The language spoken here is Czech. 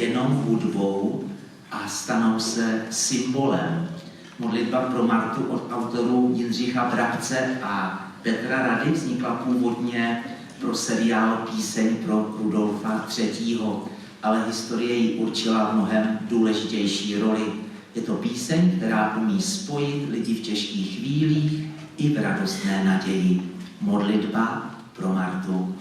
jenom hudbou a stanou se symbolem. Modlitba pro Martu od autorů Jindřicha Brabce a Petra Rady vznikla původně pro seriál Píseň pro Rudolfa III., ale historie ji určila v mnohem důležitější roli. Je to píseň, která umí spojit lidi v těžkých chvílích i v radostné naději. Modlitba pro Martu